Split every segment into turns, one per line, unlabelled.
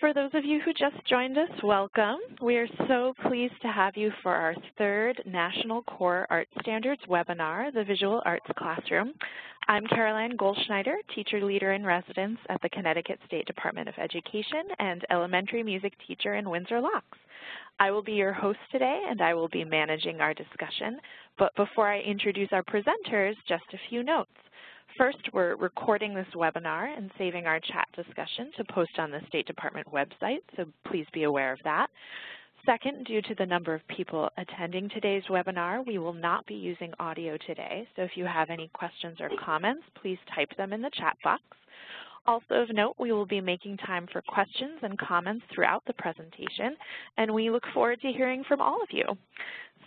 For those of you who just joined us, welcome. We are so pleased to have you for our third National Core Art Standards webinar, the Visual Arts Classroom. I'm Caroline Goldschneider, Teacher Leader in Residence at the Connecticut State Department of Education and Elementary Music Teacher in Windsor Locks. I will be your host today and I will be managing our discussion. But before I introduce our presenters, just a few notes. First, we're recording this webinar and saving our chat discussion to post on the State Department website, so please be aware of that. Second, due to the number of people attending today's webinar, we will not be using audio today, so if you have any questions or comments, please type them in the chat box. Also of note, we will be making time for questions and comments throughout the presentation, and we look forward to hearing from all of you.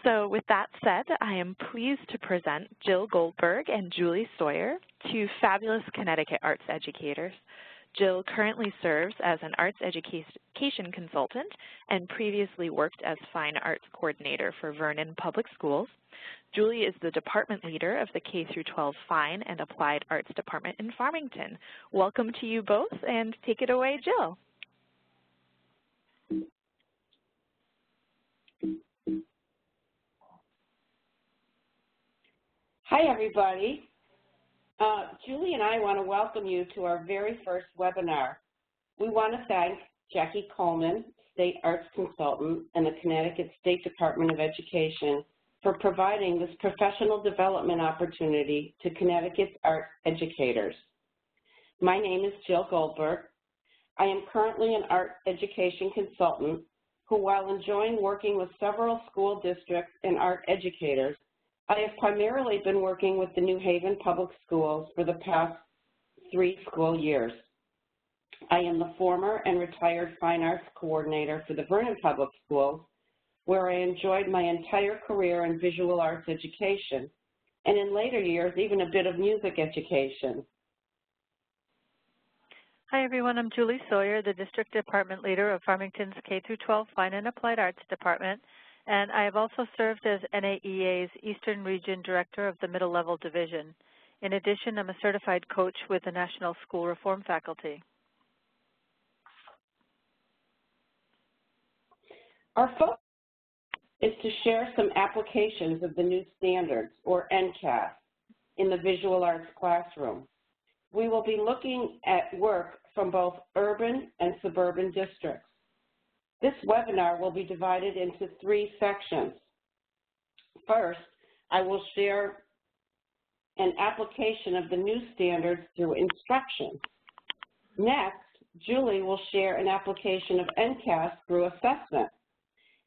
So with that said, I am pleased to present Jill Goldberg and Julie Sawyer, two fabulous Connecticut arts educators. Jill currently serves as an arts education consultant and previously worked as fine arts coordinator for Vernon Public Schools. Julie is the department leader of the K-12 Fine and Applied Arts Department in Farmington. Welcome to you both, and take it away, Jill.
Hi, everybody. Julie and I want to welcome you to our very first webinar. We want to thank Jackie Coleman, State Arts Consultant, and the Connecticut State Department of Education for providing this professional development opportunity to Connecticut's art educators. My name is Jill Goldberg. I am currently an art education consultant who, while enjoying working with several school districts and art educators, I have primarily been working with the New Haven Public Schools for the past 3 school years. I am the former and retired fine arts coordinator for the Vernon Public Schools, where I enjoyed my entire career in visual arts education, and in later years, even a bit of music education.
Hi, everyone. I'm Julie Sawyer, the District Department Leader of Farmington's K-12 Fine and Applied Arts Department, and I have also served as NAEA's Eastern Region Director of the Middle Level Division. In addition, I'm a certified coach with the National School Reform Faculty.
Our focus is to share some applications of the new standards, or NCAS, in the visual arts classroom. We will be looking at work from both urban and suburban districts. This webinar will be divided into 3 sections. First, I will share an application of the new standards through instruction. Next, Julie will share an application of NCAS through assessment.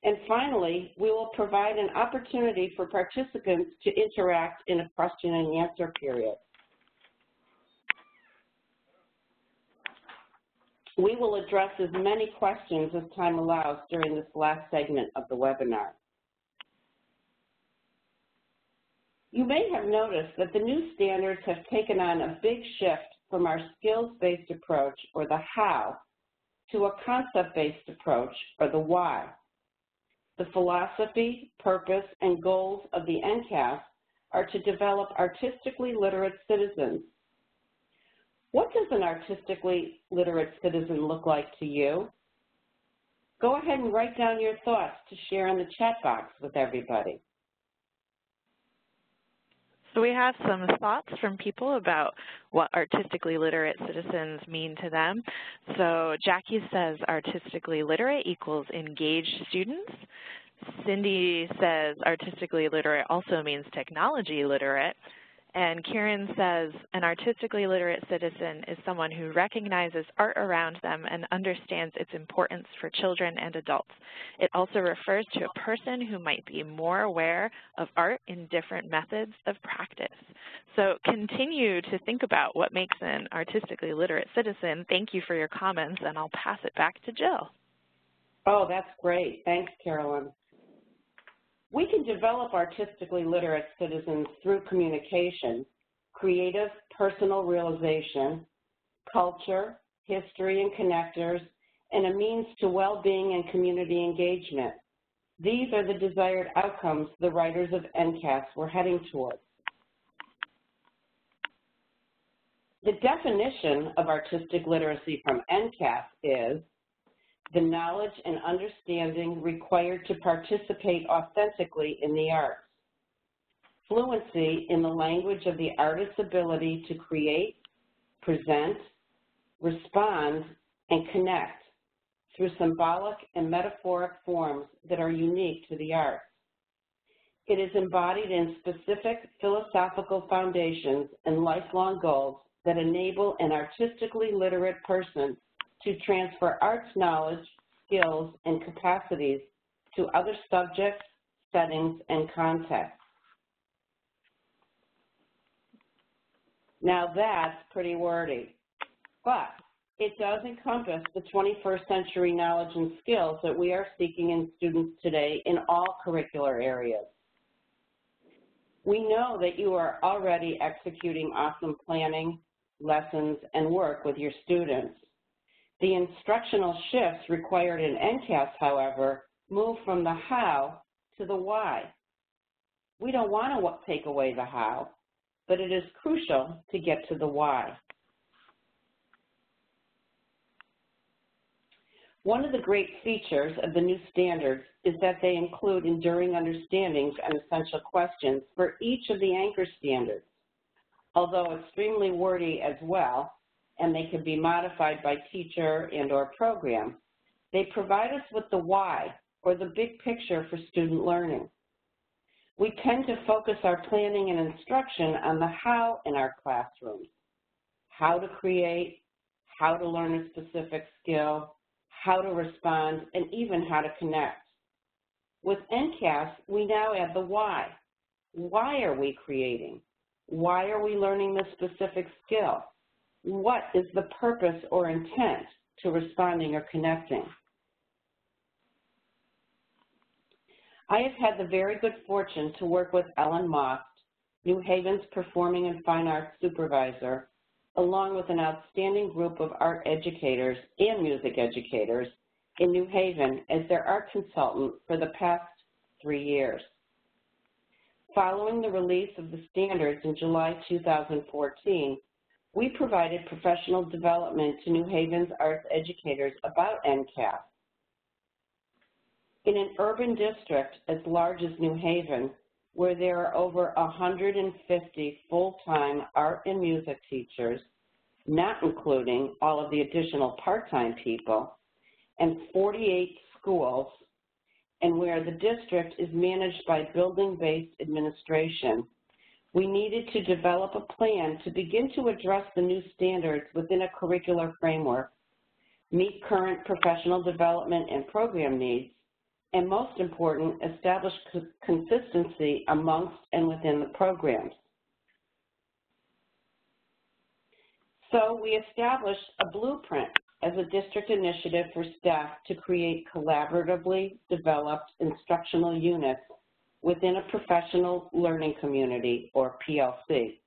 And finally, we will provide an opportunity for participants to interact in a question and answer period. We will address as many questions as time allows during this last segment of the webinar. You may have noticed that the new standards have taken on a big shift from our skills-based approach, or the how, to a concept-based approach, or the why. The philosophy, purpose, and goals of the NCAS are to develop artistically literate citizens. What does an artistically literate citizen look like to you? Go ahead and write down your thoughts to share in the chat box with everybody.
So we have some thoughts from people about what artistically literate citizens mean to them. So Jackie says artistically literate equals engaged students. Cindy says artistically literate also means technology literate. And Karen says an artistically literate citizen is someone who recognizes art around them and understands its importance for children and adults. It also refers to a person who might be more aware of art in different methods of practice. So continue to think about what makes an artistically literate citizen. Thank you for your comments, and I'll pass it back to Jill.
Oh, that's great. Thanks, Carolyn. We can develop artistically literate citizens through communication, creative personal realization, culture, history and connectors, and a means to well-being and community engagement. These are the desired outcomes the writers of NCAS were heading towards. The definition of artistic literacy from NCAS is the knowledge and understanding required to participate authentically in the arts. Fluency in the language of the artist's ability to create, present, respond, and connect through symbolic and metaphoric forms that are unique to the arts. It is embodied in specific philosophical foundations and lifelong goals that enable an artistically literate person to transfer arts knowledge, skills, and capacities to other subjects, settings, and contexts. Now that's pretty wordy, but it does encompass the 21st century knowledge and skills that we are seeking in students today in all curricular areas. We know that you are already executing awesome planning, lessons, and work with your students. The instructional shifts required in NCAS, however, move from the how to the why. We don't want to take away the how, but it is crucial to get to the why. One of the great features of the new standards is that they include enduring understandings and essential questions for each of the anchor standards. Although extremely wordy as well, and they can be modified by teacher and/or program, they provide us with the why, or the big picture for student learning. We tend to focus our planning and instruction on the how in our classrooms: how to create, how to learn a specific skill, how to respond, and even how to connect. With NCAS, we now add the why. Why are we creating? Why are we learning this specific skill? What is the purpose or intent to responding or connecting? I have had the very good fortune to work with Ellen Moss, New Haven's Performing and Fine Arts Supervisor, along with an outstanding group of art educators and music educators in New Haven as their art consultant for the past 3 years. Following the release of the standards in July 2014, we provided professional development to New Haven's arts educators about NCAS. In an urban district as large as New Haven, where there are over 150 full-time art and music teachers, not including all of the additional part-time people, and 48 schools, and where the district is managed by building-based administration, we needed to develop a plan to begin to address the new standards within a curricular framework, meet current professional development and program needs, and most important, establish consistency amongst and within the programs. So we established a blueprint as a district initiative for staff to create collaboratively developed instructional units within a professional learning community, or PLC.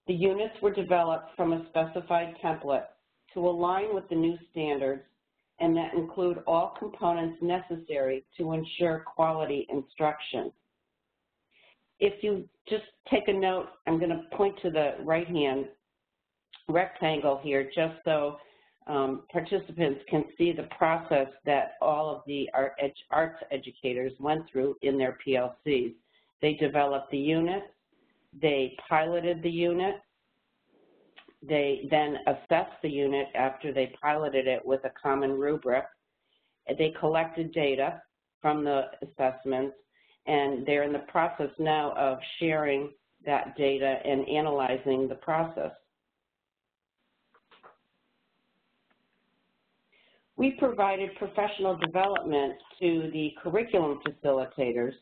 The units were developed from a specified template to align with the new standards and that include all components necessary to ensure quality instruction. If you just take a note, I'm going to point to the right-hand rectangle here just so participants can see the process that all of the arts educators went through in their PLCs. They developed the unit, they piloted the unit, they then assessed the unit after they piloted it with a common rubric. They collected data from the assessments, and they're in the process now of sharing that data and analyzing the process. We provided professional development to the curriculum facilitators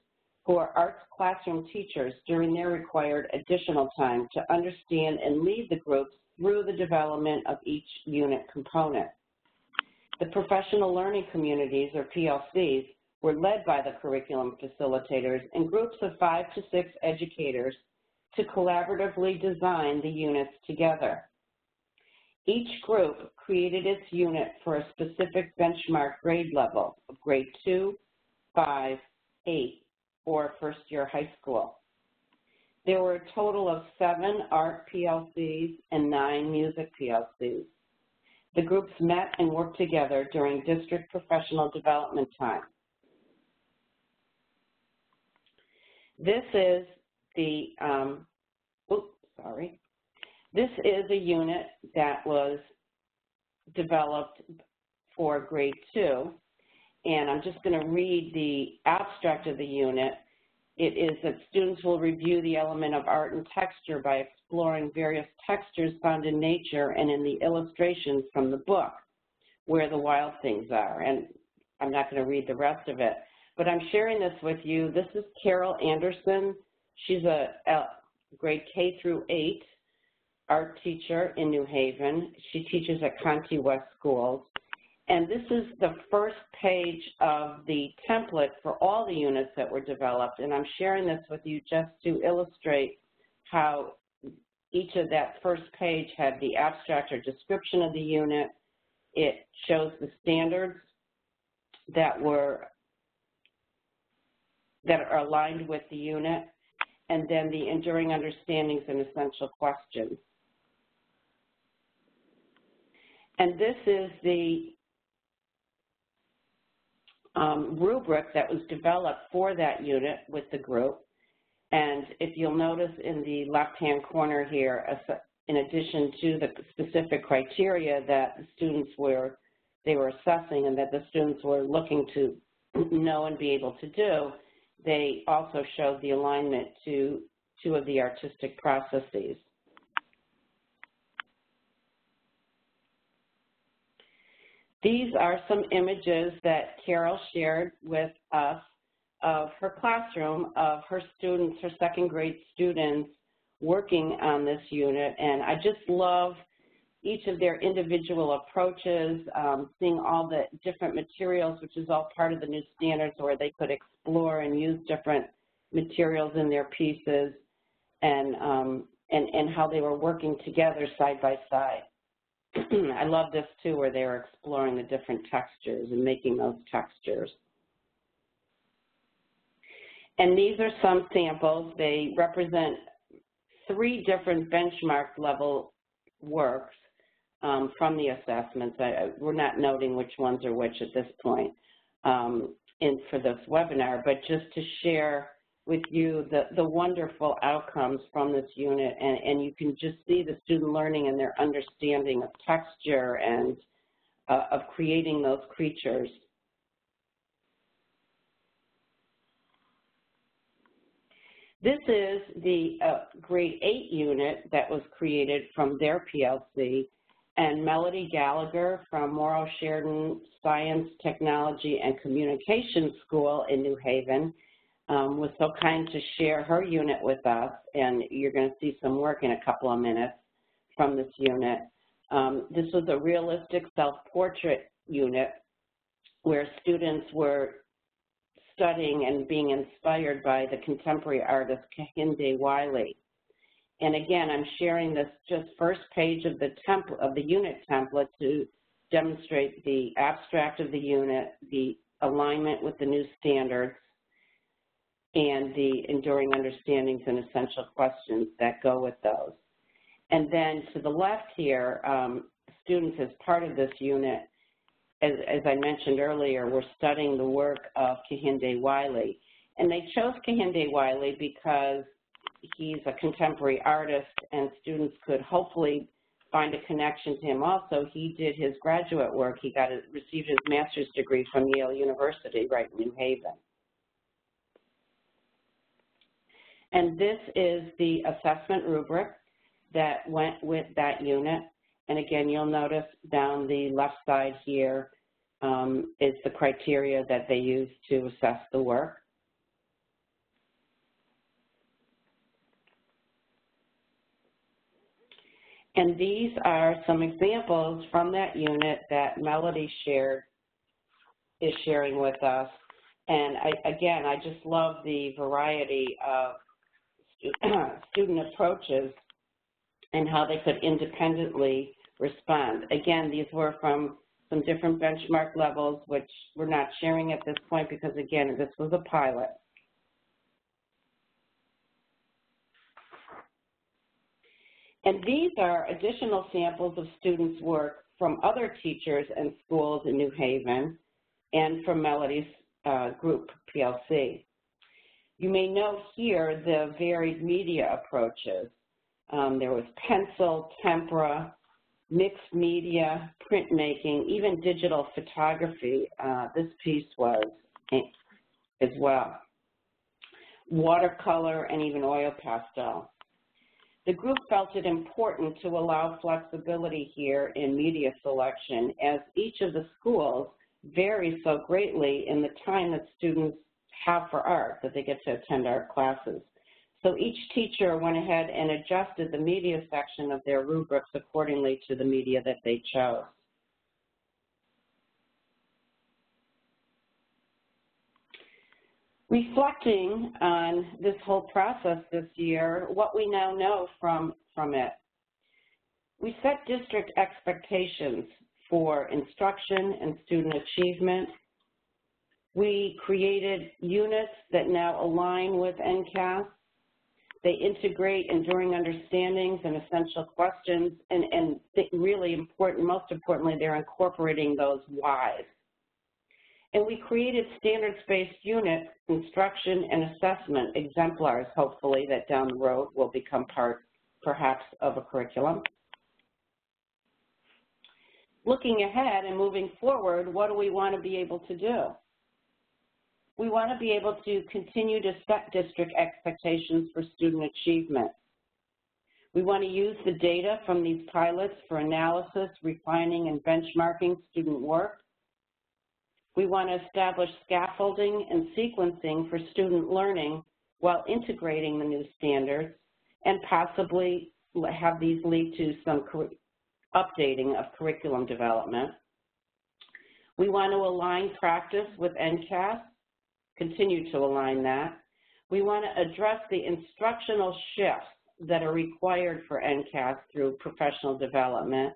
who are arts classroom teachers during their required additional time to understand and lead the groups through the development of each unit component. The professional learning communities, or PLCs, were led by the curriculum facilitators in groups of 5 to 6 educators to collaboratively design the units together. Each group created its unit for a specific benchmark grade level of grade 2, 5, 8, or first-year high school. There were a total of 7 art PLCs and 9 music PLCs. The groups met and worked together during district professional development time. This is the, This is a unit that was developed for grade 2, and I'm just going to read the abstract of the unit. It is that students will review the element of art and texture by exploring various textures found in nature and in the illustrations from the book, Where the Wild Things Are. And I'm not going to read the rest of it, but I'm sharing this with you. This is Carol Anderson. She's a grade K through 8 art teacher in New Haven. She teaches at Conti West Schools. And this is the first page of the template for all the units that were developed. And I'm sharing this with you just to illustrate how each of that first page had the abstract or description of the unit. It shows the standards that are aligned with the unit, and then the enduring understandings and essential questions. And this is the rubric that was developed for that unit with the group. And if you'll notice in the left-hand corner here, in addition to the specific criteria that the students were assessing and that the students were looking to know and be able to do, they also showed the alignment to 2 of the artistic processes. These are some images that Carol shared with us of her classroom, of her students, her second grade students working on this unit. And I just love each of their individual approaches, seeing all the different materials, which is all part of the new standards, where they could explore and use different materials in their pieces, and how they were working together side by side. I love this too, where they were exploring the different textures and making those textures. And these are some samples. They represent 3 different benchmark level works from the assessments. We're not noting which ones are which at this point for this webinar, but just to share with you the wonderful outcomes from this unit, and you can just see the student learning and their understanding of texture and of creating those creatures. This is the grade 8 unit that was created from their PLC, and Melody Gallagher from Morrow Sheridan Science, Technology, and Communications School in New Haven was so kind to share her unit with us, and you're going to see some work in a couple of minutes from this unit. This was a realistic self-portrait unit where students were studying and being inspired by the contemporary artist Kehinde Wiley. And again, I'm sharing this just first page of the unit template to demonstrate the abstract of the unit, the alignment with the new standards, and the enduring understandings and essential questions that go with those. And then to the left here, students as part of this unit, as I mentioned earlier, were studying the work of Kehinde Wiley. And they chose Kehinde Wiley because he's a contemporary artist, and students could hopefully find a connection to him. Also, he did his graduate work. He received his master's degree from Yale University right in New Haven. And this is the assessment rubric that went with that unit. And again, you'll notice down the left side here is the criteria that they use to assess the work. And these are some examples from that unit that Melody is sharing with us. And again, I just love the variety of student approaches and how they could independently respond. Again, these were from some different benchmark levels, which we're not sharing at this point because, again, this was a pilot. And these are additional samples of students' work from other teachers and schools in New Haven and from Melody's group, PLC. You may note here the varied media approaches. There was pencil, tempera, mixed media, printmaking, even digital photography. This piece was as well. Watercolor and even oil pastel. The group felt it important to allow flexibility here in media selection, as each of the schools varies so greatly in the time that students have for art, that they get to attend art classes. So each teacher went ahead and adjusted the media section of their rubrics accordingly to the media that they chose. Reflecting on this whole process this year, what we now know from it. We set district expectations for instruction and student achievement. We created units that now align with NCAS. They integrate enduring understandings and essential questions, and really important, most importantly, they're incorporating those whys. And we created standards-based units, instruction and assessment exemplars, hopefully, that down the road will become part, perhaps, of a curriculum. Looking ahead and moving forward, what do we want to be able to do? We want to be able to continue to set district expectations for student achievement. We want to use the data from these pilots for analysis, refining, and benchmarking student work. We want to establish scaffolding and sequencing for student learning while integrating the new standards, and possibly have these lead to some updating of curriculum development. We want to align practice with NCAS, continue to align that. We want to address the instructional shifts that are required for NCAS through professional development,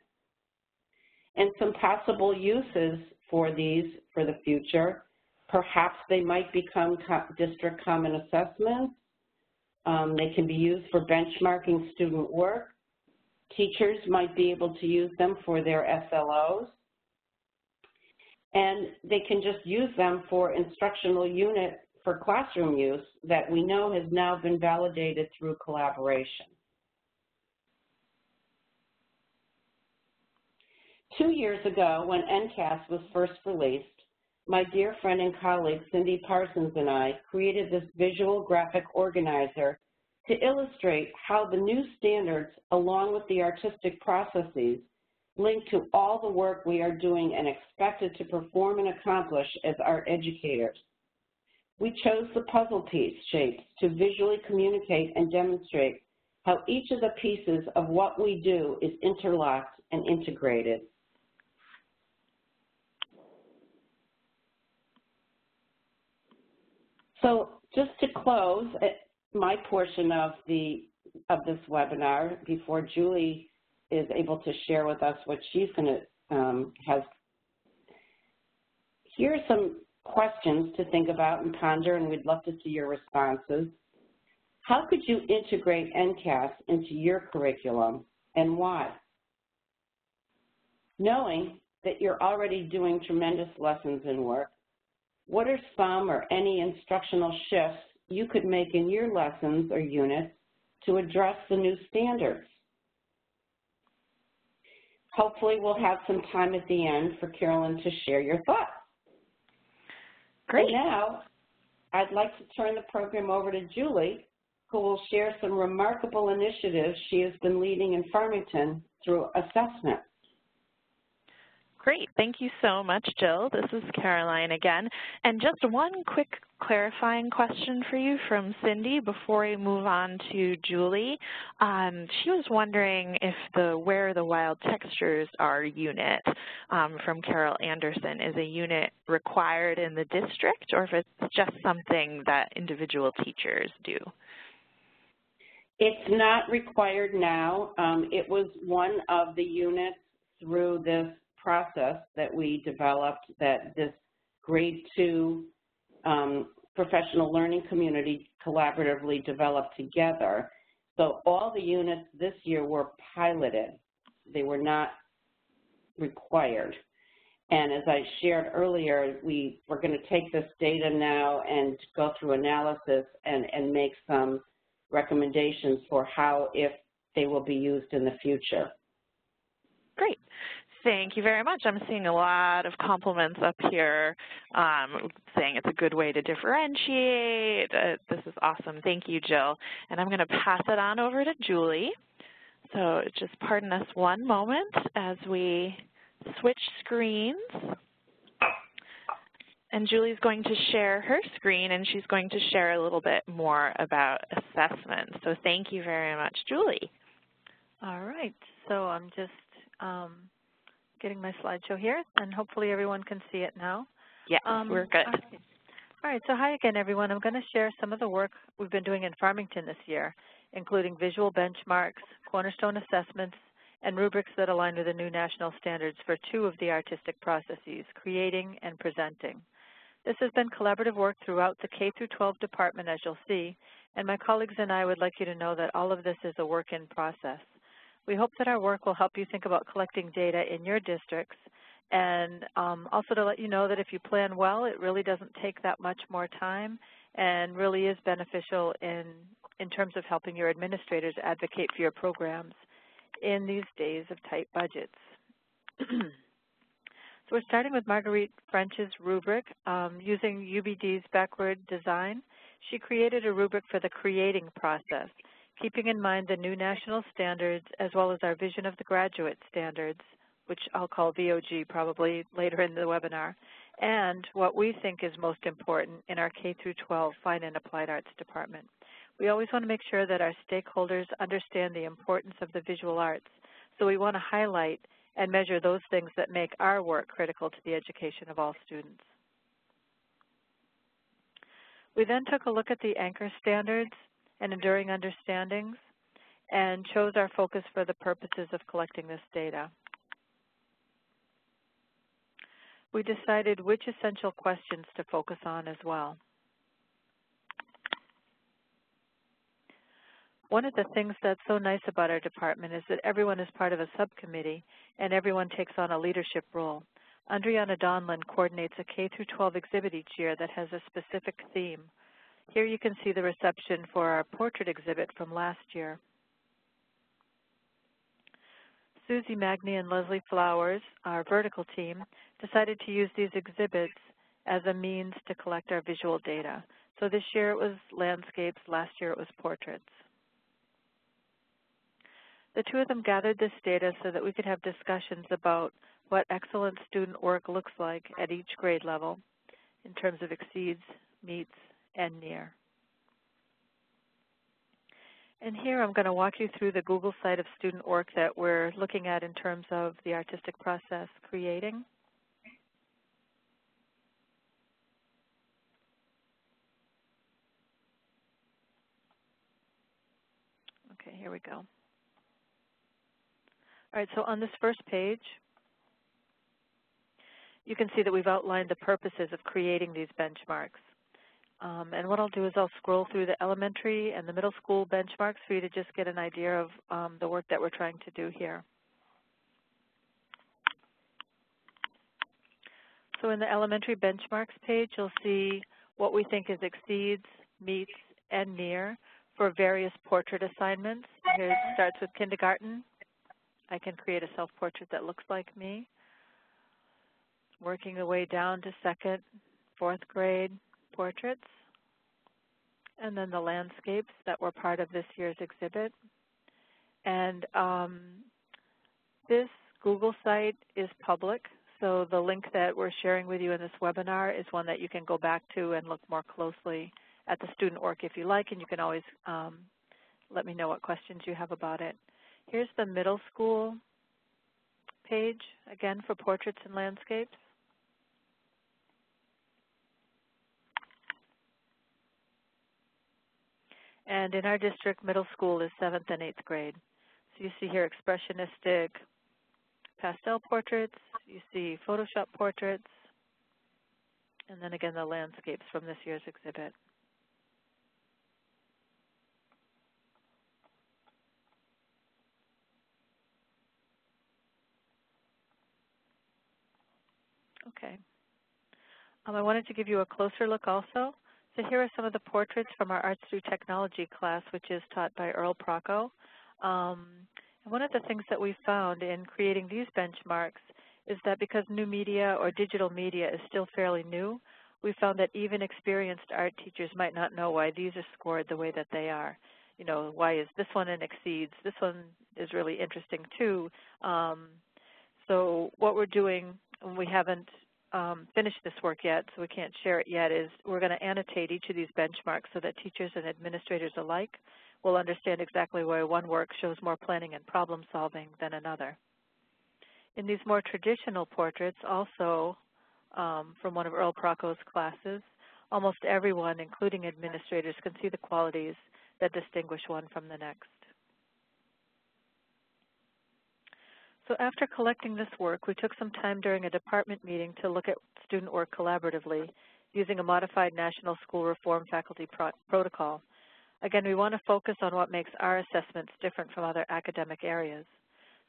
and some possible uses for these for the future. Perhaps they might become district common assessments. They can be used for benchmarking student work. Teachers might be able to use them for their SLOs. And they can just use them for instructional unit for classroom use that we know has now been validated through collaboration. 2 years ago, when NCAS was first released, my dear friend and colleague Cindy Parsons and I created this visual graphic organizer to illustrate how the new standards, along with the artistic processes, link to all the work we are doing and expected to perform and accomplish as art educators. We chose the puzzle piece shapes to visually communicate and demonstrate how each of the pieces of what we do is interlocked and integrated. So just to close my portion of this webinar before Julie is able to share with us what she's going to here are some questions to think about and ponder, and we'd love to see your responses. How could you integrate NCAS into your curriculum, and why? Knowing that you're already doing tremendous lessons and work, what are some or any instructional shifts you could make in your lessons or units to address the new standards? Hopefully we'll have some time at the end for Carolyn to share your thoughts.
Great.
And now I'd like to turn the program over to Julie, who will share some remarkable initiatives she has been leading in Farmington through assessment.
Great. Thank you so much, Jill. This is Caroline again. And just one quick clarifying question for you from Cindy before we move on to Julie. She was wondering if the Where the Wild Textures Are unit from Carol Anderson is a unit required in the district, or if it's just something that individual teachers do.
It's not required now. It was one of the units through this process that we developed, that this grade 2 professional learning community collaboratively developed together. So all the units this year were piloted. They were not required. And as I shared earlier, we're going to take this data now and go through analysis and make some recommendations for how, if they will be used in the future.
Great. Thank you very much. I'm seeing a lot of compliments up here saying it's a good way to differentiate. This is awesome. Thank you, Jill. And I'm going to pass it on over to Julie. So just pardon us one moment as we switch screens. And Julie's going to share her screen, and she's going to share a little bit more about assessment. So thank you very much, Julie.
All right. So I'm just getting my slideshow here, and hopefully everyone can see it now.
Yes, we're good.
All right. So hi again, everyone. I'm going to share some of the work we've been doing in Farmington this year, including visual benchmarks, Cornerstone assessments, and rubrics that align with the new national standards for 2 of the artistic processes, creating and presenting. This has been collaborative work throughout the K-12 department, as you'll see, and my colleagues and I would like you to know that all of this is a work in process. We hope that our work will help you think about collecting data in your districts, and also to let you know that if you plan well, it really doesn't take that much more time and really is beneficial in terms of helping your administrators advocate for your programs in these days of tight budgets. So we're starting with Marguerite French's rubric. Using UBD's backward design, she created a rubric for the creating process, keeping in mind the new national standards as well as our vision of the graduate standards, which I'll call VOG probably later in the webinar, and what we think is most important in our K-12 Fine and Applied Arts department. We always want to make sure that our stakeholders understand the importance of the visual arts, so we want to highlight and measure those things that make our work critical to the education of all students. We then took a look at the anchor standards and enduring understandings and chose our focus for the purposes of collecting this data. We decided which essential questions to focus on as well. One of the things that's so nice about our department is that everyone is part of a subcommittee and everyone takes on a leadership role. Andriana Donlin coordinates a K-12 exhibit each year that has a specific theme. Here you can see the reception for our portrait exhibit from last year. Susie Magny and Leslie Flowers, our vertical team, decided to use these exhibits as a means to collect our visual data. So this year it was landscapes, last year it was portraits. The 2 of them gathered this data so that we could have discussions about what excellent student work looks like at each grade level in terms of exceeds, meets, and near. And here I'm going to walk you through the Google site of student work that we're looking at in terms of the artistic process creating. Okay, here we go. All right, so on this first page, you can see that we've outlined the purposes of creating these benchmarks. And what I'll do is I'll scroll through the elementary and the middle school benchmarks for you to just get an idea of the work that we're trying to do here. So in the elementary benchmarks page, you'll see what we think is exceeds, meets, and near for various portrait assignments. Here it starts with kindergarten. I can create a self-portrait that looks like me. Working the way down to 2nd, 4th grade portraits. And then the landscapes that were part of this year's exhibit. And this Google site is public, so the link that we're sharing with you in this webinar is one that you can go back to and look more closely at the student work if you like, and you can always let me know what questions you have about it. Here's the middle school page, again, for portraits and landscapes. And in our district, middle school is 7th and 8th grade. So you see here expressionistic pastel portraits, you see Photoshop portraits, and then again the landscapes from this year's exhibit. Okay. I wanted to give you a closer look also. So here are some of the portraits from our Arts Through Technology class, which is taught by Earl Procco. And one of the things that we found in creating these benchmarks is that because new media or digital media is still fairly new, we found that even experienced art teachers might not know why these are scored the way that they are. You know, why is this one an exceeds? This one is really interesting too. So what we're doing, and we haven't finished this work yet, so we can't share it yet, is we're going to annotate each of these benchmarks so that teachers and administrators alike will understand exactly why one work shows more planning and problem solving than another. In these more traditional portraits, also from one of Earl Procco's classes, almost everyone, including administrators, can see the qualities that distinguish one from the next. So after collecting this work, we took some time during a department meeting to look at student work collaboratively using a modified National School Reform Faculty Protocol. Again, we want to focus on what makes our assessments different from other academic areas.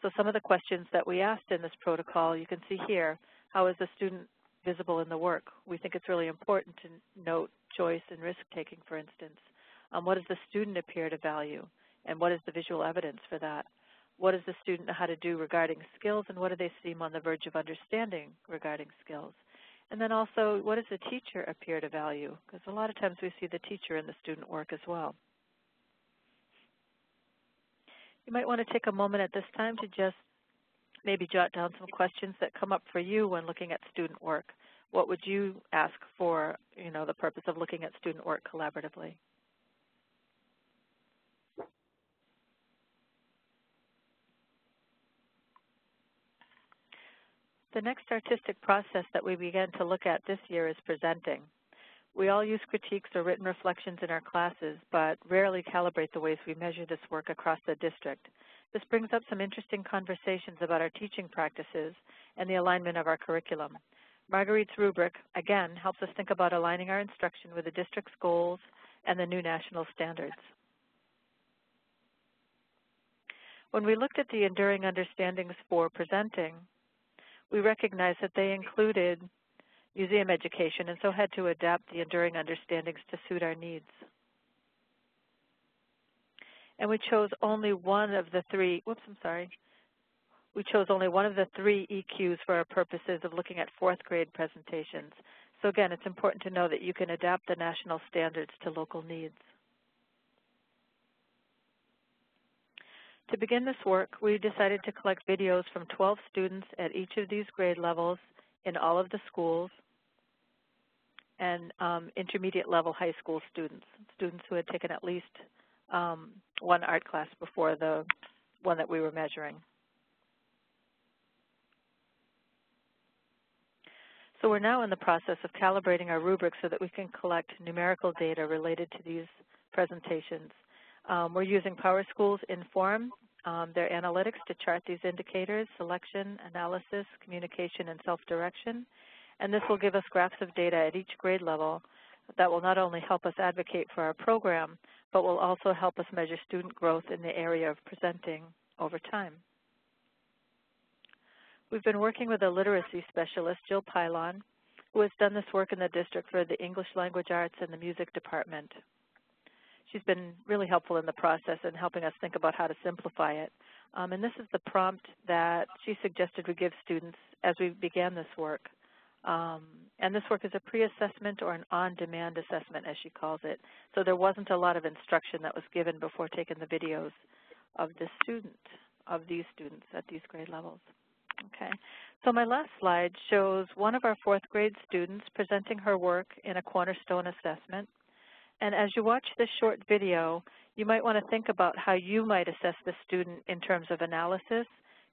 So some of the questions that we asked in this protocol, you can see here. How is the student visible in the work? We think it's really important to note choice and risk-taking, for instance. What does the student appear to value, and what is the visual evidence for that? What does the student know how to do regarding skills, and what do they seem on the verge of understanding regarding skills? And then also, what does the teacher appear to value? Because a lot of times we see the teacher in the student work as well. You might want to take a moment at this time to just maybe jot down some questions that come up for you when looking at student work. What would you ask for, the purpose of looking at student work collaboratively? The next artistic process that we began to look at this year is presenting. We all use critiques or written reflections in our classes, but rarely calibrate the ways we measure this work across the district. This brings up some interesting conversations about our teaching practices and the alignment of our curriculum. Marguerite's rubric, again, helps us think about aligning our instruction with the district's goals and the new national standards. When we looked at the enduring understandings for presenting, we recognized that they included museum education, and so had to adapt the enduring understandings to suit our needs. And we chose only one of the three, we chose only one of the three EQs for our purposes of looking at fourth grade presentations. So again, it's important to know that you can adapt the national standards to local needs. To begin this work, we decided to collect videos from 12 students at each of these grade levels in all of the schools, and intermediate level high school students who had taken at least one art class before the one that we were measuring. So we're now in the process of calibrating our rubrics so that we can collect numerical data related to these presentations. We're using PowerSchool's Inform, their analytics to chart these indicators: selection, analysis, communication, and self-direction. And this will give us graphs of data at each grade level that will not only help us advocate for our program, but will also help us measure student growth in the area of presenting over time. We've been working with a literacy specialist, Jill Pylon, who has done this work in the district for the English language arts and the music department. She's been really helpful in the process and helping us think about how to simplify it. And this is the prompt that she suggested we give students as we began this work. And this work is a pre-assessment or an on-demand assessment, as she calls it. So there wasn't a lot of instruction that was given before taking the videos of these students at these grade levels. Okay. So my last slide shows one of our fourth grade students presenting her work in a Cornerstone assessment. And as you watch this short video, you might want to think about how you might assess the student in terms of analysis,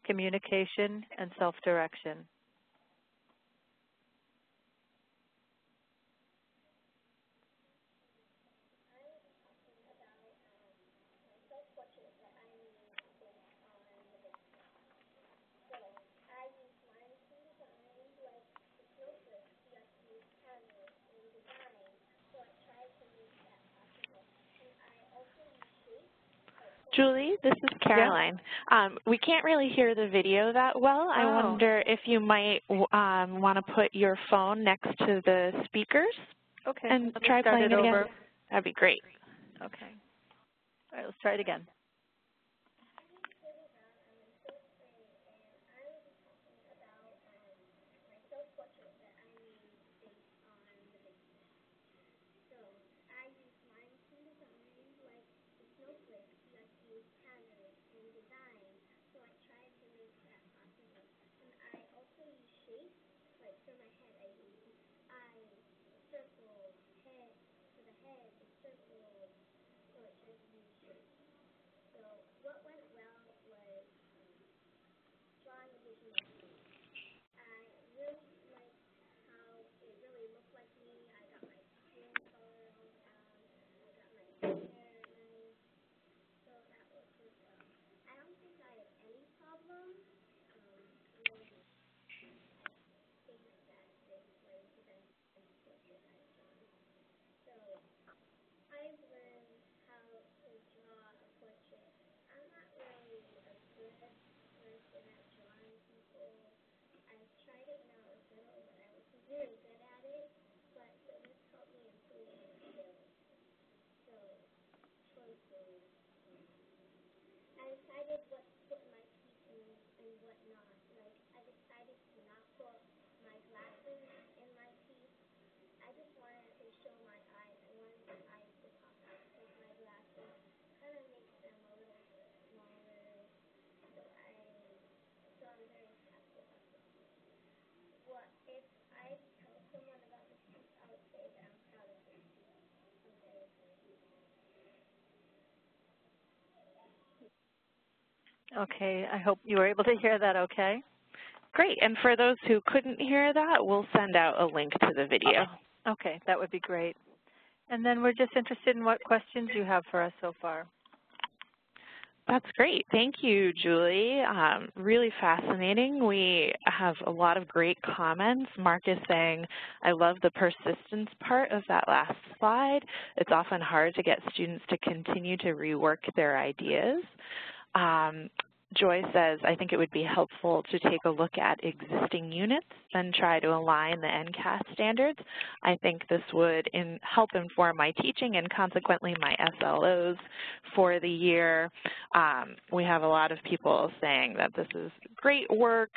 communication, and self-direction.
Julie, this is Caroline.
Yeah.
We can't really hear the video that well. I wonder if you might want to put your phone next to the speakers and try playing it again. That'd be great.
Okay. All right, let's try it again. Okay, I hope you were able to hear that okay.
Great, and for those who couldn't hear that, we'll send out a link to the video.
Okay, that would be great. And then we're just interested in what questions you have for us so far.
That's great. Thank you, Julie. Really fascinating. We have a lot of great comments. Mark is saying, I love the persistence part of that last slide. It's often hard to get students to continue to rework their ideas. Joy says, I think it would be helpful to take a look at existing units and try to align the NCAS standards. I think this would help inform my teaching and consequently my SLOs for the year. We have a lot of people saying that this is great work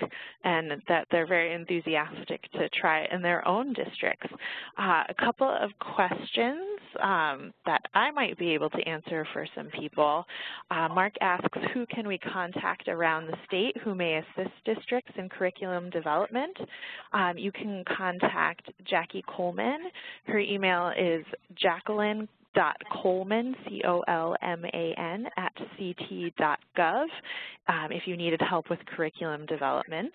and that they're very enthusiastic to try it in their own districts. A couple of questions that I might be able to answer for some people. Mark asks, who can we contact around the state who may assist districts in curriculum development? You can contact Jackie Coleman. Her email is Jacqueline.Coleman, C-O-L-M-A-N, @ct.gov if you needed help with curriculum development.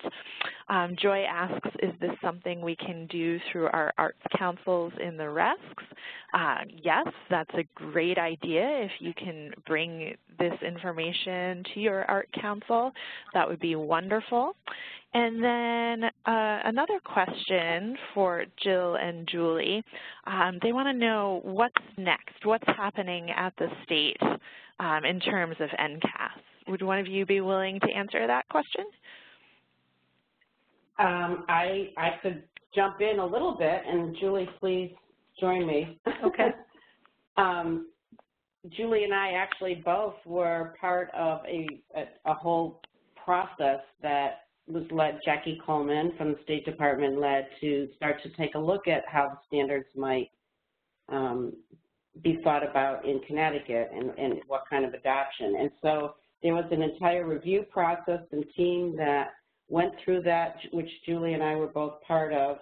Joy asks, is this something we can do through our arts councils in the RESCs? Yes, that's a great idea. If you can bring this information to your art council, that would be wonderful. And then another question for Jill and Julie. They want to know what's next, what's happening at the state in terms of NCAS. Would one of you be willing to answer that question?
I could jump in a little bit, and Julie, please join me.
Okay.
Julie and I actually both were part of a whole process that was led, Jackie Coleman from the State Department led to start to take a look at how the standards might be thought about in Connecticut and what kind of adoption. And so there was an entire review process and team that went through that, which Julie and I were both part of.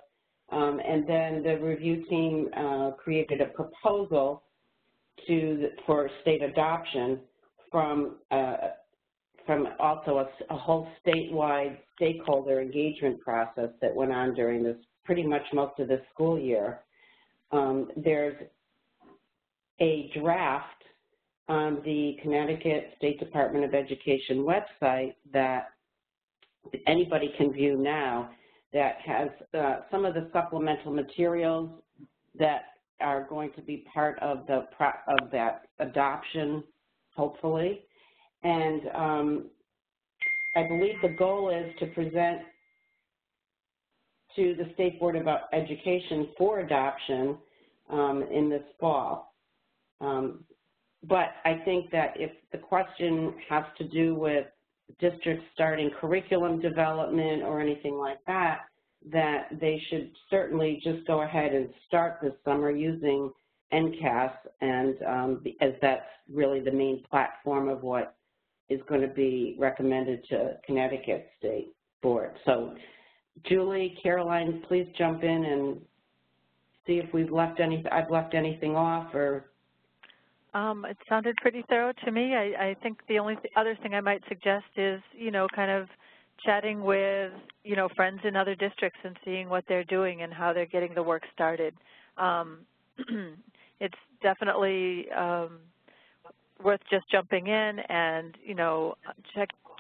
And then the review team created a proposal for state adoption from also a whole statewide stakeholder engagement process that went on during this, pretty much most of this school year. There's a draft on the Connecticut State Department of Education website that anybody can view now that has some of the supplemental materials that are going to be part of that adoption, hopefully. And I believe the goal is to present to the State Board of Education for adoption in this fall. But I think that if the question has to do with districts starting curriculum development or anything like that, that they should certainly just go ahead and start this summer using NCAS, and as that's really the main platform of what is going to be recommended to Connecticut State Board. So, Julie, Caroline, please jump in and see if we've left I've left anything off, or.
It sounded pretty thorough to me. I think the only other thing I might suggest is, kind of chatting with, friends in other districts and seeing what they're doing and how they're getting the work started. It's definitely worth just jumping in and,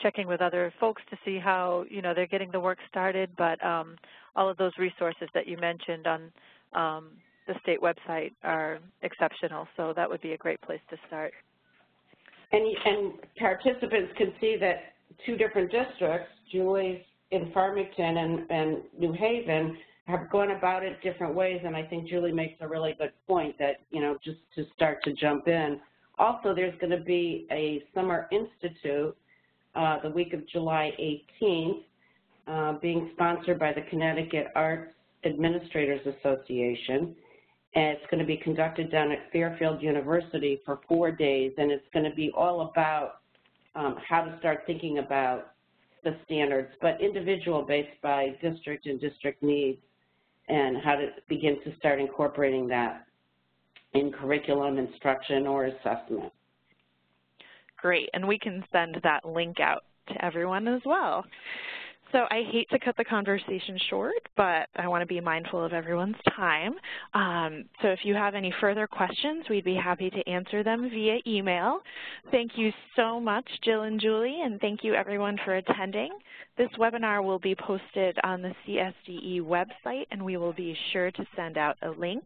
checking with other folks to see how, they're getting the work started. But all of those resources that you mentioned on the state website are exceptional, so that would be a great place to start.
And participants can see that two different districts, Julie's in Farmington and New Haven, have gone about it different ways, and I think Julie makes a really good point that, just to start to jump in. Also, there's going to be a summer institute the week of July 18th, being sponsored by the Connecticut Arts Administrators Association. And it's going to be conducted down at Fairfield University for 4 days, and it's going to be all about how to start thinking about the standards, but individual based by district and district needs, and how to begin to start incorporating that in curriculum, instruction, or assessment.
Great, and we can send that link out to everyone as well. So I hate to cut the conversation short, but I want to be mindful of everyone's time. So if you have any further questions, we'd be happy to answer them via email. Thank you so much, Jill and Julie, and thank you everyone for attending. This webinar will be posted on the CSDE website, and we will be sure to send out a link.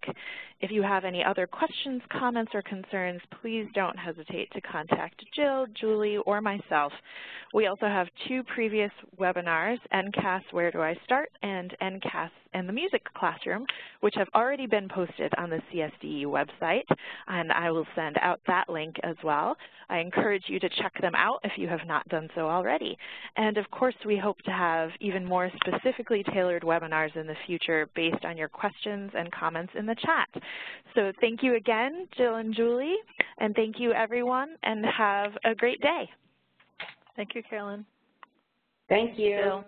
If you have any other questions, comments, or concerns, please don't hesitate to contact Jill, Julie, or myself. We also have 2 previous webinars, NCAS, Where Do I Start, and NCAS and the Music Classroom, which have already been posted on the CSDE website, and I will send out that link as well. I encourage you to check them out if you have not done so already. And of course, we hope to have even more specifically tailored webinars in the future based on your questions and comments in the chat. So thank you again, Jill and Julie, and thank you everyone, and have a great day.
Thank you, Carolyn.
Thank you.
Jill.